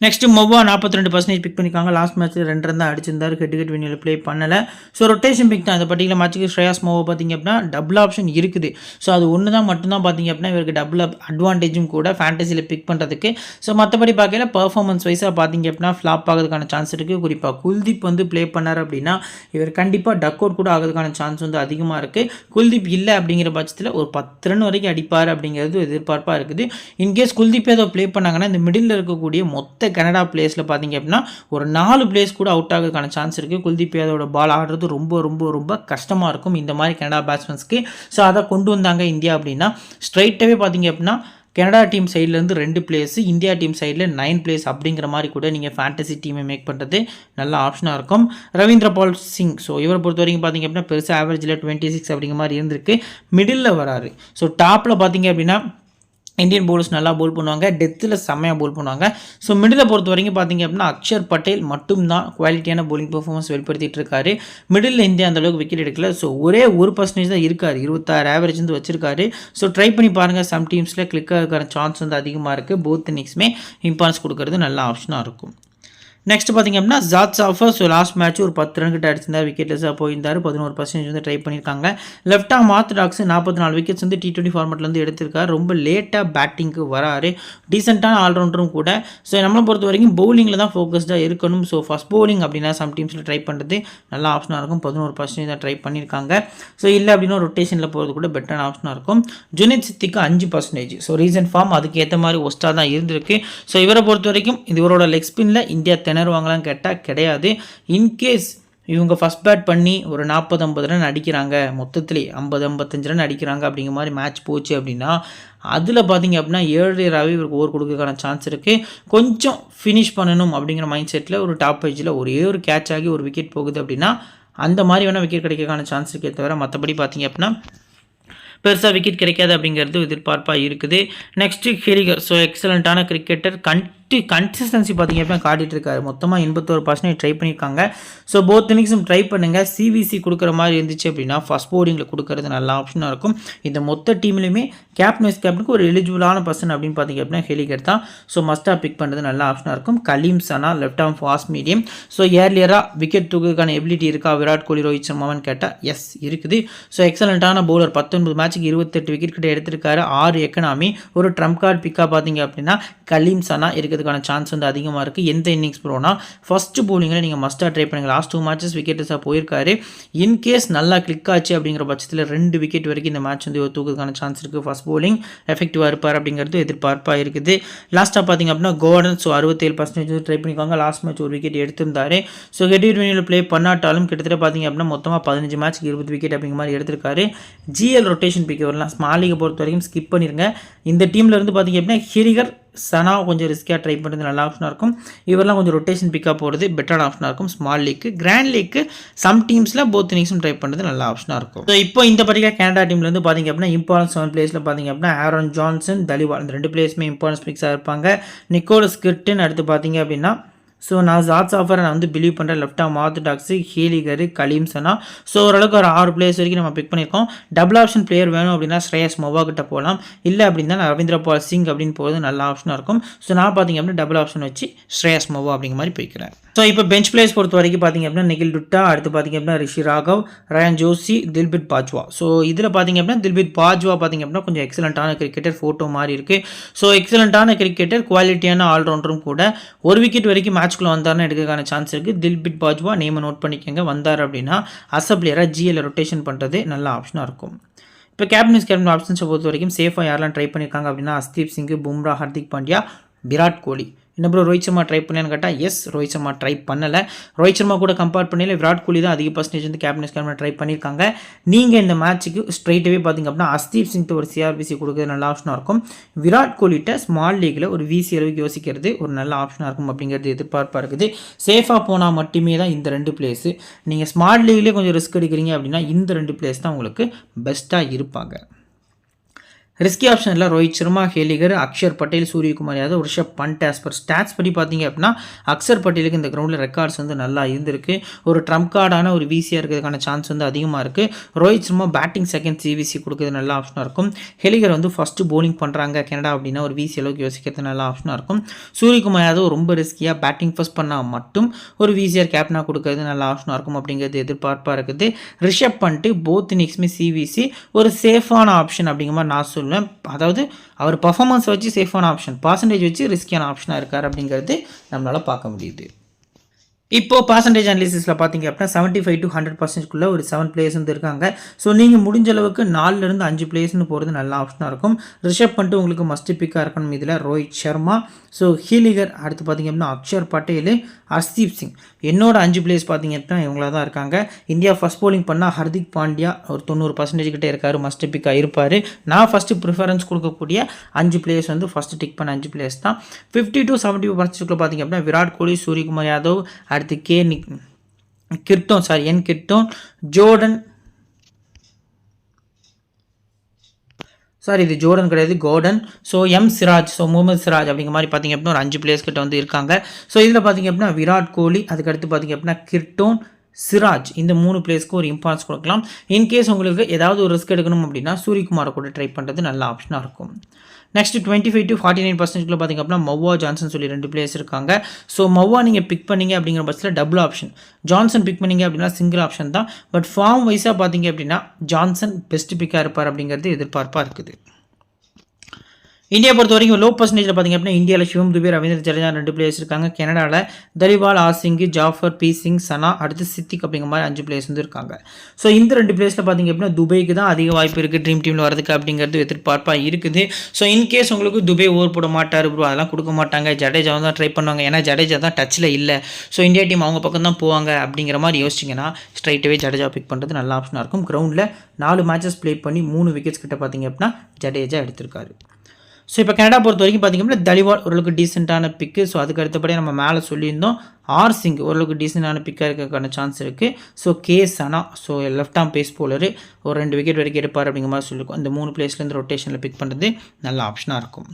நெக்ஸ்ட்டு மொவ்வா 42% பிக் பண்ணியிருக்காங்க. லாஸ்ட் மேட்ச்சில் 2 ரன் தான் அடிச்சிருந்தார். ஹெட் வினியில் ப்ளே பண்ணலை. ஸோ ரொட்டேஷன் பிக் தான். இந்த பர்டிகுலர் மேட்ச்சுக்கு ஸ்ரேயாஸ் மொவ்வா பார்த்தீங்க அப்படின்னா டபுள் ஆப்ஷன் இருக்குது. ஸோ அது ஒன்று தான் மட்டும்தான் பார்த்தீங்க அப்படின்னா இவருக்கு டபுள் அட்வான்டேஜும் கூட ஃபேண்டசியில் பிக் பண்ணுறதுக்கு. ஸோ மற்றபடி பார்க்கல பர்ஃபார்மன்ஸ் வைஸாக பார்த்தீங்க அப்படின்னா ஃப்ளாப் ஆகிறதுக்கான சான்ஸ் இருக்குது. குறிப்பாக குல்தீப் ப்ளே பண்ணார் அப்படின்னா இவர் கண்டிப்பாக டக் அவுட் கூட ஆகிறதுக்கான சான்ஸ் அதிகமாக இருக்குது. குல்தீப் இல்லை அப்படிங்கிற பட்சத்தில் ஒரு 10 ரன் வரைக்கும் அடிப்பார் அப்படிங்கிறது எதிர்பார்ப்பாக இருக்குது. இன்கேஸ் குல்தீப் ஏதோ ப்ளே பண்ணாங்கன்னா இந்த மிடில் இருக்கக்கூடிய மொத்த கனடா பிளேஸில் பார்த்தீங்க அப்படின்னா ஒரு 4 பிளேஸ் கூட அவுட் ஆகிறதுக்கான சான்ஸ் இருக்குது. குல்தீப் யாதவோட பால் ஆடுறது ரொம்ப ரொம்ப ரொம்ப கஷ்டமாக இருக்கும் இந்த மாதிரி கனடா பேட்ஸ்மேன்ஸ்க்கு. ஸோ அதை கொண்டு வந்தாங்க இந்தியா அப்படின்னா ஸ்ட்ரைட்டாகவே பார்த்தீங்க அப்படின்னா கனடா டீம் சைட்லேருந்து 2 பிளேஸ், இந்தியா டீம் சைடில் 9 பிளேஸ் அப்படிங்கிற மாதிரி கூட நீங்கள் ஃபேண்டசி டீமை மேக் பண்ணுறது நல்ல ஆப்ஷனாக இருக்கும். ரவீந்திர பால் சிங், ஸோ இவரை பொறுத்த வரைக்கும் பார்த்தீங்க அப்படின்னா பெருசாக ஆவரேஜில் 26 அப்படிங்கிற மாதிரி இருந்திருக்கு. மிடில் வராரு. ஸோ டாப்பில் பார்த்தீங்க அப்படின்னா இந்தியன் பவுலர்ஸ் நல்லா போல் பண்ணுவாங்க, டெத்தில் செம்மையாக போல் பண்ணுவாங்க. ஸோ மிடில் பொறுத்த வரைக்கும் பார்த்தீங்க அப்படின்னா அக்ஷர் பட்டேல் மட்டும்தான் குவாலிட்டியான போலிங் பெர்ஃபார்மன்ஸ் வெளிப்படுத்திட்டு இருக்காரு. மிடில் இந்தியா அந்தளவுக்கு விக்கெட் எடுக்கல. ஸோ ஒரே 1% தான் இருக்கார். 26 ஆவரேஜ் வச்சிருக்காரு. ஸோ ட்ரை பண்ணி பாருங்கள். சம் டீம்ஸில் கிளிக்காக இருக்கிற சான்ஸ் அதிகமாக இருக்குது. போத் இன்னிங்ஸுமே இம்பார்ட்டன்ஸ் கொடுக்கறது நல்ல ஆப்ஷனாக இருக்கும். நெக்ஸ்ட் பார்த்தீங்க அப்படின்னா ஜாத் ஜாஃபர். ஸோ லாஸ்ட் மேட்ச் ஒரு 10 ரன் கிட்ட அடிச்சிருந்தார், விக்கெட்லெஸ்ஸாக போயிருந்தார். 11% ட்ரை பண்ணியிருக்காங்க. Left arm orthodox 44 wickets T20 ஃபார்மெட்லேருந்து எடுத்திருக்காரு. ரொம்ப லேட்டாக பேட்டிங்க்கு வராரு. டீசெண்டான ஆல்ரவுண்டரும் கூட. ஸோ நம்மளை பொறுத்த வரைக்கும் பவுலிங்கில் தான் ஃபோக்கஸ்டாக இருக்கணும். ஸோ ஃபஸ்ட் பவுலிங் அப்படின்னா சம் டீம்ஸில் ட்ரை பண்ணுறது நல்ல ஆப்ஷனாக இருக்கும். 11% தான் ட்ரை பண்ணியிருக்காங்க. ஸோ இல்லை அப்படின்னா ரொட்டேஷனில் போகிறது கூட பெட்டரான ஆப்ஷனாக இருக்கும். ஜுனைத் சித்திக்கு 5%. ஸோ ரீசன்ட் ஃபார்ம் அதுக்கு ஏற்ற மாதிரி ஒஸ்ட்டாக தான் இருந்திருக்கு. ஸோ இவரை பொறுத்த வரைக்கும் இவரோட லெக் ஸ்பின்னில் இந்தியா திணறுவாங்களான்னு கேட்டால் கிடையாது. இன்கேஸ் இவங்க ஃபஸ்ட் பேட் பண்ணி ஒரு 40-50 ரன் அடிக்கிறாங்க, மொத்தத்திலே 50-55 ரன் அடிக்கிறாங்க அப்படிங்கிற மாதிரி மேட்ச் போச்சு அப்படின்னா அதில் பார்த்தீங்க அப்படின்னா 7 இவருக்கு ஓவர் கொடுக்கறதுக்கான சான்ஸ் இருக்குது. கொஞ்சம் ஃபினிஷ் பண்ணணும் அப்படிங்கிற மைண்ட் செட்டில் ஒரு டாப் பேஜில் ஒரே ஒரு கேட்ச் ஆகி ஒரு விக்கெட் போகுது அப்படின்னா அந்த மாதிரி வேணால் விக்கெட் கிடைக்கிறதுக்கான சான்ஸ் இருக்கே தவிர மற்றபடி பார்த்தீங்க அப்படின்னா பெருசாக விக்கெட் கிடைக்காது அப்படிங்கிறது எதிர்பார்ப்பாக இருக்குது. நெக்ஸ்ட்டு ஹெலிகர். ஸோ எக்ஸலண்ட்டான கிரிக்கெட்டர், கன்சிஸ்டன்சி பார்த்தீங்க அப்படின்னா காட்டிகிட்டு இருக்காரு. மொத்தமாக 81% ட்ரை பண்ணியிருக்காங்க. ஸோ போத் இன்னிங்ஸும் ட்ரை பண்ணுங்கள். சிவிசி கொடுக்குற மாதிரி இருந்துச்சு அப்படின்னா ஃபஸ்ட் போர்டிங்கில் கொடுக்கறது நல்ல ஆப்ஷனாக இருக்கும். இந்த மொத்த டீம்லையுமே கேப்டன் வைஸ் கேப்டனுக்கு ஒரு எலிஜிபிளான பர்சன் அப்படின்னு பார்த்தீங்க அப்படின்னா ஹெலிகர் தான். ஸோ மஸ்டாக பிக் பண்ணுறது நல்ல ஆப்ஷனாக இருக்கும். Kaleem Sana left arm fast medium. So ஏர்லியராக விக்கெட் தூக்குறதுக்கான எபிலிட்டி இருக்கா விராட் கோலி ரோஹித் சர்மான்னு கேட்டால் எஸ் இருக்குது. ஸோ எக்ஸலண்ட்டான பவுலர். 19 மேட்சுக்கு 28 விக்கெட் கிட்ட எடுத்திருக்காரு. 6 எக்கனாமி. ஒரு ட்ரம்ப் கார்டு பிக்காக பார்த்தீங்க அப்படின்னா கலீம் சனா இருக்கிறதுக்கான சான்ஸ் வந்து அதிகமாக இருக்குது. எந்த இன்னிங்ஸ் ப்ரோனா ஃபஸ்ட்டு போலிங்கில் நீங்கள் மஸ்டாக ட்ரை பண்ணுங்கள். லாஸ்ட் 2 மேட்சஸ் விக்கெட்ஸாக போயிருக்காரு. இன்கேஸ் நல்லா கிளிக் ஆச்சு அப்படிங்கிற பட்சத்தில் 2 விக்கெட் வரைக்கும் இந்த மேட்ச் வந்து தூக்குறதுக்கான சான்ஸ் இருக்குது. ஃபஸ்ட் போலிங் எஃபெக்டிவாக இருப்பார் அப்படிங்கிறது எதிர்பார்ப்பாக இருக்குது. லாஸ்ட்டாக பார்த்தீங்க அப்படின்னா கோர்டன். ஸோ 67% ட்ரை பண்ணியிருக்காங்க. லாஸ்ட் மேட்ச் ஒரு விக்கெட் எடுத்திருந்தாரு. ஸோ T20 ப்ளே பண்ணாட்டாலும் கிட்டத்தட்ட பார்த்தீங்க அப்படின்னா மொத்தமாக 15 மேட்ச்க்கு 20 விக்கெட் அப்படிங்கிற மாதிரி எடுத்திருக்காரு. ஜிஎல் ரொட்டேஷன் பிக் வரலாம். ஸ்மால் லீகை பொறுத்த வரைக்கும் ஸ்கிப் பண்ணிருங்க. இந்த டீமில் இருந்து பார்த்தீங்க அப்படின்னா ஹெலிகர் சனா கொஞ்சம் ரிஸ்கியாக ட்ரை பண்ணுறது நல்ல ஆப்ஷனாக இருக்கும். இவரெல்லாம் கொஞ்சம் ரொட்டேஷன் பிக்காக போகிறது பெட்டரான ஆப்ஷனாக இருக்கும். Small league grand league some டீம்ஸில் போத் இன்னிங்ஸும் ட்ரை பண்ணுறது நல்ல ஆப்ஷனாக இருக்கும். ஸோ இப்போ இந்த பர்டிகுலர் கனடா டீம்லேருந்து பார்த்தீங்க அப்படின்னா இம்பார்ட்டன்ஸ் 7 பிளேஸில் பார்த்தீங்க அப்படின்னா ஆரோன் ஜான்சன் தலிவால் இந்த 2 பிளேஸுமே இம்பார்ட்டன்ஸ் பிக்ஸாக இருப்பாங்க. நிக்கோலஸ் கிர்டன் அடுத்து பார்த்தீங்க அப்படின்னா ஸோ நான் ஜாட்ஸ் ஆஃபரை நான் வந்து பிலீவ் பண்ணுறேன். லெஃப்ட் ஆம் ஆர்த்தடாக்ஸு ஹேலிகர் கலீம் சனா. ஸோ ஓரளவுக்கு ஒரு 6 பிளேயர்ஸ் வரைக்கும் நம்ம பிக் பண்ணியிருக்கோம். டபுள் ஆப்ஷன் பிளேயர் வேணும் அப்படின்னா ஸ்ரேயஸ் மொவா கிட்ட போகலாம். இல்லை அப்படின்னா நான் ரவீந்திர பால் சிங் அப்படின்னு போகிறது நல்ல ஆப்ஷனாக இருக்கும். ஸோ நான் பார்த்தீங்க அப்படின்னா டபுள் ஆப்ஷன் வச்சு ஸ்ரேயஸ் மொவா அப்படிங்கிற மாதிரி போய்க்கிறேன். ஸோ இப்போ பெஞ்ச் பிளேயர்ஸ் பொறுத்த வரைக்கும் பார்த்தீங்க அப்படின்னா நிகில் டுட்டா அடுத்து பார்த்தீங்க அப்படின்னா ரிஷி ராகவ் ரயான் ஜோசி தில்பித் பாஜ்வா. ஸோ இதில் பார்த்தீங்க அப்படின்னா தில்பித் பாஜ்வா பார்த்தீங்க அப்படின்னா கொஞ்சம் எக்ஸலண்ட்டான கிரிக்கெட்டர். ஃபோட்டோ மாதிரி இருக்குது. ஸோ எக்ஸலண்ட்டான கிரிக்கெட்டர் குவாலிட்டியான ஆல்ரவுண்டரும் கூட. ஒரு விக்கெட் வரைக்கும் மேட்ச்குள்ளே வந்தார்னு எடுக்கிறதுக்கான சான்ஸ் இருக்குது. தில்பித் பாஜ்வா நேமை நோட் பண்ணிக்கோங்க. வந்தார் அப்படின்னா அஸ் பிளேயராக ஜிஎல் ரொட்டேஷன் பண்ணுறது நல்ல ஆப்ஷனாக இருக்கும். இப்போ கேப்டன் ஆப்ஷன்ஸை பொறுத்த வரைக்கும் சேஃபாக யாரெல்லாம் ட்ரை பண்ணியிருக்காங்க அப்படின்னா அஸ்தீப் சிங் பும்ரா ஹர்திக் பாண்டியா விராட் கோலி. என்ன ப்ரோ ரோஹித் சர்மா ட்ரை பண்ணேன்னு கேட்டால் எஸ் ரோஹித் சர்மா ட்ரை பண்ணலை. ரோஹித் சர்மா கூட கம்பேர் பண்ணல விராட் கோலி தான் அதிக பர்சன்டேஜ் வந்து கேப்டன் ட்ரை பண்ணியிருக்காங்க. நீங்கள் இந்த மேட்ச்சுக்கு ஸ்ட்ரைட்டாகவே பார்த்தீங்க அப்படின்னா அஸ்தீப் சிங் ஒரு சிஆர்பிசி கொடுக்குறது நல்ல ஆப்ஷனாக இருக்கும். விராட் கோலிட்ட ஸ்மால் லீக்கில் ஒரு விசி அளவுக்கு யோசிக்கிறது ஒரு நல்ல ஆப்ஷனாக இருக்கும் அப்படிங்கிறது எதிர்பார்ப்பாக இருக்குது. சேஃபாக போனால் மட்டுமே தான் இந்த 2 பிளேஸு. நீங்கள் ஸ்மால் லீக்லேயே கொஞ்சம் ரிஸ்க் எடுக்கிறீங்க அப்படின்னா இந்த 2 பிளேஸ் தான் உங்களுக்கு பெஸ்ட்டாக இருப்பாங்க. ரிஸ்கி ஆப்ஷனில் Rohit Sharma Heyliger Akshar Patel Suryakumar Yadav Rishabh Pant. As per stats படி பார்த்தீங்க அப்படின்னா அக்ஷர் பட்டேலுக்கு இந்த கிரவுண்டில் ரெக்கார்ட்ஸ் வந்து நல்லா இருந்திருக்கு. ஒரு ட்ரம்ப் கார்டான ஒரு விசியாக இருக்கிறதுக்கான சான்ஸ் வந்து அதிகமாக இருக்குது. Rohit Sharma batting second CVC கொடுக்குறது நல்ல ஆப்ஷனாக இருக்கும். ஹெலிகர் வந்து ஃபஸ்ட்டு போலிங் பண்ணுறாங்க கனடா அப்படின்னா ஒரு விசி அளவுக்கு யோசிக்கிறது நல்ல ஆப்ஷனாக இருக்கும். சூரியகுமார் யாதவ் ரொம்ப ரிஸ்கியாக பேட்டிங் ஃபஸ்ட் பண்ணால் மட்டும் ஒரு விசிஆர் கேப்டனாக கொடுக்குறது நல்ல ஆப்ஷனாக இருக்கும் அப்படிங்கிறது எதிர்பார்ப்பாக இருக்குது. ரிஷப் பண்ட் போத் இன்னிங்ஸுமே சிவிசி ஒரு சேஃபான ஆப்ஷன் அப்படிங்கிற மாதிரி நான் சொல்லுவேன். அதாவது அவர் பர்ஃபார்மன்ஸ் வச்சு சேஃபான ஆப்ஷன், பர்சன்டேஜ் வச்சு ரிஸ்கியான ஆப்ஷனாக இருக்கார் அப்படிங்கிறது நம்மளால் பார்க்க முடியுது. இப்போ பர்சன்டேஜ் அனாலிசிஸில் பார்த்தீங்க அப்படின்னா 75 to 100% ஒரு 7 பிளேயர்ஸ் வந்து இருக்காங்க. ஸோ நீங்கள் முடிஞ்ச அளவுக்கு 4லேருந்து 5 பிளேயர்ஸ்னு போகிறது நல்ல ஆப்ஷனாக இருக்கும். ரிஷப் பண்ணிட்டு உங்களுக்கு மஸ்ட் பிக்காக இருக்கணும். இதில் ரோஹித் சர்மா, ஸோ ஹீலிகர், அடுத்து பார்த்தீங்க அப்படின்னா அக்ஷர் பட்டேல், ஹர்தீப் சிங். என்னோட 5 பிளேயர்ஸ் பார்த்தீங்க அப்படின்னா இவங்களா தான் இருக்காங்க. இந்தியா ஃபஸ்ட் போலிங் பண்ணால் ஹர்திக் பாண்டியா ஒரு 90% கிட்டே இருக்கார், மஸ்ட் பிக்காக இருப்பார். நான் ஃபஸ்ட்டு ப்ரிஃபரன்ஸ் கொடுக்கக்கூடிய 5 பிளேயர்ஸ் வந்து ஃபஸ்ட்டு டிக் பண்ண 5 பிளேயர்ஸ் தான். 50 to 75% பார்த்தீங்க அப்படின்னா விராட் கோலி, சூரியகுமார் யாதவ், அடுத்து கிர்டோன், ஜோர்டன், இது ஜோர்டன் கிடையாது, கோர்டன். ஸோ சிராஜ், ஸோ முகமது சிராஜ் அப்படிங்கிற மாதிரி பார்த்தீங்க அப்படின்னா ஒரு 5 பிளேயர்ஸ் கிட்ட வந்து இருக்காங்க. ஸோ இதில் பார்த்தீங்க அப்படின்னா விராட் கோலி, அதுக்கடுத்து பார்த்தீங்க அப்படின்னா கிர்டோன், சிராஜ், இந்த 3 பிளேஸ்க்கு ஒரு இம்பார்ட்டன்ஸ் கொடுக்கலாம். இன்கேஸ் உங்களுக்கு ஏதாவது ஒரு ரிஸ்க் எடுக்கணும் அப்படின்னா சூரியகுமாரை கூட ட்ரை பண்ணுறது நல்ல ஆப்ஷனாக இருக்கும். நெக்ஸ்ட் 25 to 49% பார்த்தீங்க அப்படின்னா மவ்வா, ஜான்சன் சொல்லி 2 பிளேயர்ஸ் இருக்காங்க. ஸோ மவ்வா நீங்கள் பிக் பண்ணீங்க அப்படிங்கிற பட்சத்தில் டபுள் ஆப்ஷன், ஜான்சன் பிக் பண்ணீங்க அப்படின்னா சிங்கிள் ஆப்ஷன் தான். பட் ஃபார்ம் வைஸாக பார்த்தீங்க அப்படின்னா ஜான்சன் பெஸ்ட் பிக்காக இருப்பார் அப்படிங்கிறது எதிர்பார்ப்பாக இருக்குது. இந்தியா பொறுத்த வரைக்கும் லோ பர்சன்டேஜில் பார்த்தீங்க அப்படின்னா இந்தியாவில் சிவம் துபே, ரவீந்திர ஜடேஜா 2 பிளேயர்ஸ் இருக்காங்க. கனடாவில் தலிவால், ஆசிங், ஜாஃபர், பி சிங், சனா, அடுத்து சித்திக் அப்படிங்கிற மாதிரி 5 பிளேயர்ஸ் வந்து இருக்காங்க. ஸோ இந்த 2 பிளேயர்ஸில் பார்த்தீங்க அப்படின்னா துபைக்கு தான் அதிக வாய்ப்பு இருக்குது ட்ரீம் டீமில் வரதுக்கு அப்படிங்கிறது எதிர்பார்ப்பாக இருக்குது. ஸோ இன்கேஸ் உங்களுக்கு துபே ஓவர் போட மாட்டார் ப்ரோ, அதெல்லாம் கொடுக்க மாட்டாங்க, ஜடேஜா தான் ட்ரை பண்ணுவாங்க, ஏன்னா ஜடேஜா தான் டச்சில் இல்லை, ஸோ இந்தியா டீம் அவங்க பக்கம் தான் போவாங்க அப்படிங்கிற மாதிரி யோசிச்சிங்கன்னா ஸ்ட்ரைட்டாகவே ஜடேஜா பிக் பண்ணுறது நல்ல ஆப்ஷனாக இருக்கும். கிரவுண்டில் 4 மேட்சஸ் ப்ளே பண்ணி 3 விக்கெட்ஸ் கிட்ட பார்த்தீங்க அப்படின்னா ஜடேஜா எடுத்திருக்காரு. ஸோ இப்போ கனடா பொறுத்த வரைக்கும் பார்த்திங்க அப்படின்னா தலிவால் ஓரளவுக்கு டீசெண்டான பிக்கு. ஸோ அதுக்கு அடுத்தபடியே நம்ம மேலே சொல்லியிருந்தோம் சிங் ஓரளவுக்கு டீசெண்டான பிக்காக இருக்கிறதுக்கான சான்ஸ் இருக்குது. So Sana, so left arm pace bowler ஒரு 2 விக்கெட் வரைக்கும் எடுப்பார் அப்படிங்கிற மாதிரி சொல்லியிருக்கோம். இந்த 3 பிளேஸ்லேருந்து ரொட்டேஷனில் பிக் பண்ணுறது நல்ல ஆப்ஷனாக இருக்கும்.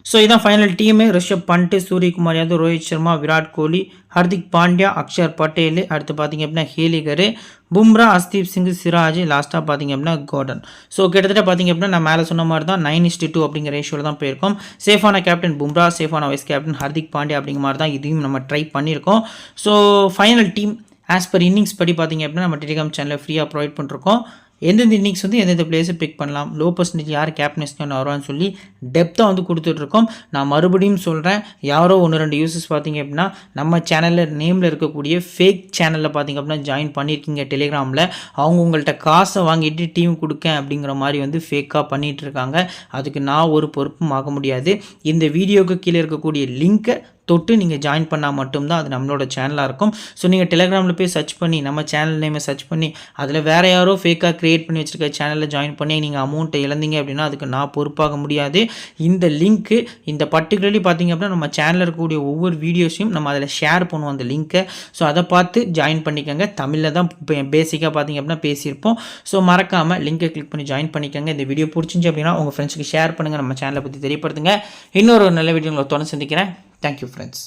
ஸோ ஸோ இதான் ஃபைனல் டீமு. ரிஷப் பண்ட், சூரியகுமார் யாதவ், ரோஹித் சர்மா, விராட் கோலி, ஹர்திக் பாண்டியா, அக்ஷர் பட்டேல், அடுத்து பார்த்தீங்க அப்படின்னா ஹேலிகர், பும்ரா, அஸ்தீப் சிங், சிராஜ், லாஸ்ட்டாக பார்த்தீங்க அப்படின்னா கோர்டன். ஸோ கிட்டத்தட்ட பார்த்தீங்க அப்படின்னா நான் மேலே சொன்ன மாதிரி தான் 9:2 அப்படிங்கிற ரேஷியோவில் தான் போயிருக்கோம். சேஃபான கேப்டன் பும்ரா, சேஃபான வைஸ் கேப்டன் ஹர்திக் பாண்டியா அப்படிங்கிற மாதிரி தான் இதையும் நம்ம ட்ரை பண்ணியிருக்கோம். So final team as per innings படி பார்த்தீங்க அப்படின்னா நம்ம டெலிகிராம் சேனலில் ஃப்ரீயாக ப்ரொவைட் பண்ணிருக்கோம். எந்தெந்த இன்னிங்ஸ் வந்து எந்தெந்த பிளேஸை பிக் பண்ணலாம், லோ பர்சன்டேஜ் யார் கேப்டன்ஸ்க்கு வருவான்னு சொல்லி டெப்த்தாக வந்து கொடுத்துட்ருக்கோம். நான் மறுபடியும் சொல்கிறேன், யாரோ 1-2 யூசர்ஸ் பார்த்தீங்க அப்படின்னா நம்ம சேனலில் நேமில் இருக்கக்கூடிய ஃபேக் சேனலில் பார்த்தீங்க அப்படின்னா ஜாயின் பண்ணியிருக்கீங்க டெலிகிராமில். அவங்க உங்கள்கிட்ட காசை வாங்கிட்டு டீம் கொடுக்கேன் அப்படிங்கிற மாதிரி வந்து ஃபேக்காக பண்ணிகிட்டு இருக்காங்க. அதுக்கு நான் ஒரு பொறுப்பும் ஆக முடியாது. இந்த வீடியோவுக்கு கீழே இருக்கக்கூடிய லிங்க்கை தொட்டு நீங்கள் ஜாயின் பண்ணால் மட்டும்தான் அது நம்மளோட சேனலாக இருக்கும். ஸோ நீங்கள் டெலிகிராமில் போய் சர்ச் பண்ணி நம்ம சேனல் நேமை சர்ச் பண்ணி அதில் வேறு யாரோ ஃபேக்காக க்ரியேட் பண்ணி வச்சுருக்க சேனலில் ஜாயின் பண்ணி நீங்கள் அமௌண்ட்டை இழந்தீங்க அப்படின்னா அதுக்கு நான் பொறுப்பாக முடியாது. இந்த லிங்க்கு இந்த பர்டிகுலர்லி பார்த்தீங்க அப்படின்னா நம்ம சேனலில் இருக்கக்கூடிய ஒவ்வொரு வீடியோஸையும் நம்ம அதில் ஷேர் பண்ணுவோம் அந்த லிங்க்கை. ஸோ அதை பார்த்து ஜாயின் பண்ணிக்கோங்க. தமிழில் தான் பேசிக்காக பார்த்தீங்க அப்படின்னா பேசியிருப்போம். ஸோ மறக்காமல் லிங்கை கிளிக் பண்ணி ஜாயின் பண்ணிக்கோங்க. இந்த வீடியோ பிடிச்சிருந்துச்சி அப்படின்னா உங்கள் ஃப்ரெண்ட்ஸுக்கு ஷேர் பண்ணுங்கள். நம்ம சேனலை பற்றி தெரியப்படுத்துங்க. இன்னொரு நல்ல வீடியோ உங்களை தொடர்ந்து சந்திக்கிறேன். Thank you, friends.